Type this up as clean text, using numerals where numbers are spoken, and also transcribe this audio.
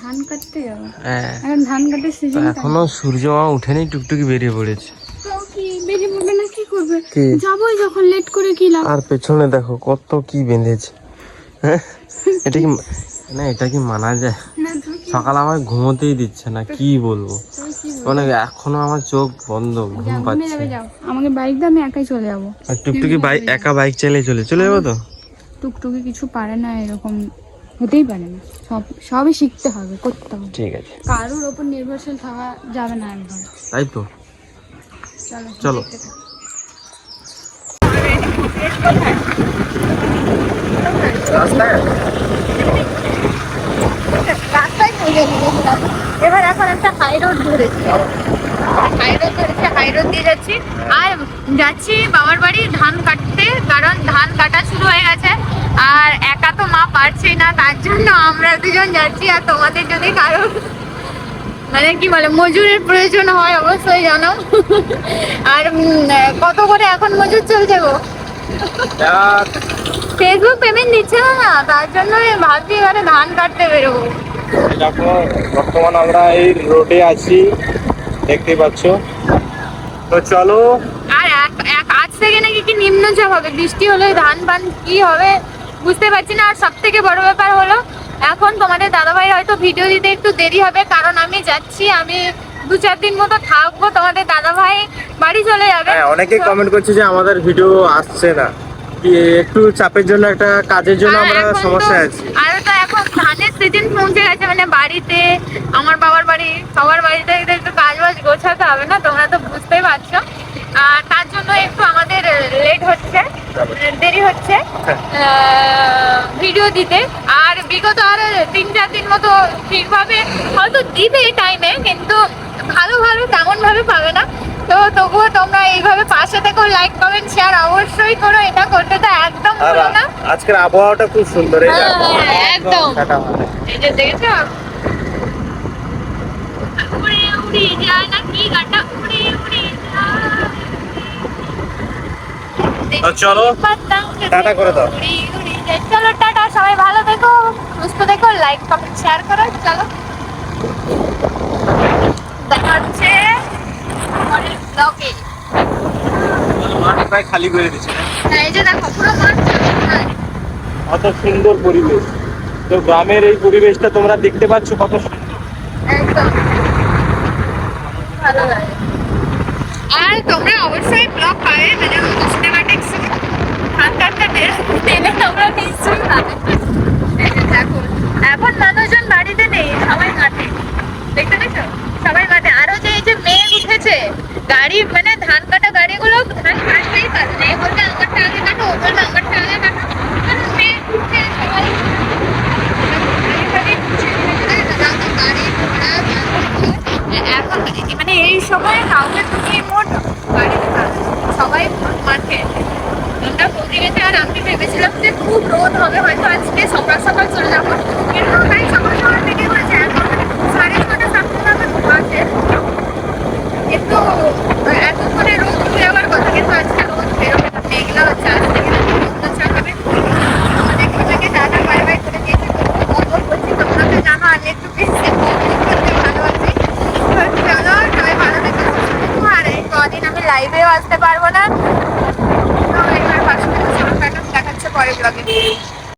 ধান কাটতে যাবো। হ্যাঁ এখন ধান কাটার সিজন। এখনো সূর্য মামা উঠেনি, টুকটুকি বেরিয়ে পড়েছে। কি বেরিয়ে পড়বে না, কি করবে? যাবোই যখন, লেট করে কি লাভ? আর পেছনে দেখো কত কি বেঁধেছে। হ্যাঁ এটা কি না, এটা কি মানা যায়? না তুমি কি সকাল আমার ঘুমোতেই দিচ্ছে না, কি বলবো। তুমি কি বলবে? মানে এখনো আমার চোখ বন্ধ, ঘুম যাও, ঘুমিয়ে পাচ্ছে। যাবে, যাও। আমাকে বাইক দাও, আমি একাই চলে যাবো। আর টুকটুকি বাইক, একা বাইক চালিয়ে চলে যাবো তো। টুকটুকি কিছু পারে না, এরকম হতেই পারে না। সবই শিখতে হবে, করতে হবে। ঠিক আছে, কারোর ওপর নির্ভরশীল থাকা যাবে না একদম। তাই তো। চলো চলো। দেখতে থাকো। রাস্তায় এবার এখন একটা হাই রোড ধরেছি, হাই রোড দিয়ে যাচ্ছি। আর যাচ্ছি বাবার বাড়ি ধান কাটতে, কারণ ধান কাটা শুরু হয়ে গেছে। আর একা তো মা পারছেই না, তার জন্য আমরা দুজন যাচ্ছি। আর তোমাদের যদি কারোর মানে কি বলে মজুরের প্রয়োজন হয় অবশ্যই জানো। আর কত করে এখন মজুর চলছে গো? ফেসবুক পেমেন্ট দিচ্ছে না, তার জন্য ভাবছি এবারে ধান কাটতে বেরোবো। দেখো বর্তমান আমরা এই রোডে আছি, দেখতে পাচ্ছ। তো চলো। আর আজ থেকে নাকি কি নিম্নচাপ হবে, বৃষ্টি হলে ধান পান কি হবে বুঝতে পারছি না। আর সব থেকে বড় ব্যাপার হলো এখন তোমাদের দাদাভাই হয়তো ভিডিও দিতে একটু দেরি হবে, কারণ আমি যাচ্ছি, আমি 2-4 দিন মতো থাকবো। তোমাদের দাদাভাই বাড়ি চলে যাবে। হ্যাঁ, অনেকেই কমেন্ট করছে যে আমাদের ভিডিও আসছে না, কি একটু চাপের জন্য, একটা কাজের জন্য আমরা সমস্যায় আছি। আর তো এখন ধানের সিজন পৌঁছে গেছে, মানে বাড়িতে, আমার বাবার বাড়ি, সবার বাড়িতে একটু কাজ বাজ গোছাতে হবে না, তোমরা তো বুঝতেই পারছো। তার জন্য একটু আমাদের লেট হচ্ছে, দেরি হচ্ছে ভিডিও দিতে। আর বিগত আর 3-4 দিন মতো ঠিকভাবে হয়তো দিবে এই টাইমে, কিন্তু ভালো তেমন ভাবে পাবে না। তো তবুও তোমরা এইভাবে পাশে থেকো, লাইক কমেন্ট শেয়ার অবশ্যই করো, এটা করতে তো একদম ভুলো না। আজকের আবহাওয়াটা খুব সুন্দর, এই যে একদম, এই যে দেখেছো উড়ে উড়ে যায় না কি গানটা, উড়ে উড়ে যায়। তো চলো, টাটা করে দাও। উড়ে উড়ে যায়। চলো টাটা, সবাই ভালো থেকো, সুস্থ থেকো, লাইক কমেন্ট শেয়ার করো। চলো দেখা হচ্ছে পরের ব্লগে। মাঠ প্রায় খালি করে দিচ্ছে। এই যে দেখো পুরো মাঠ ফাঁকা। কত সুন্দর পরিবেশ। তো গ্রামের এই পরিবেশটা তোমরা দেখতে পাচ্ছ কত সুন্দর। একদম ভালো লাগে। আর তোমরা অবশ্যই ব্লগ পাবে, মানে সিনেমাটিক ধান কাটতে বেরোলে তোমরা নিশ্চয়ই পাবে। এই যে দেখো এখন মানুষজন বাড়িতে নেই, সবাই মাঠে, দেখতে দেখো সবাই মাঠে। আরো যে এই যে মেঘ উঠেছে, গাড়ি মানে ধান কাটা গাড়িগুলো ধান কাটতেই পারে না, এ বলবে আমারটা আগে কাটো, ও বলবে আমারটা আগে কাটো।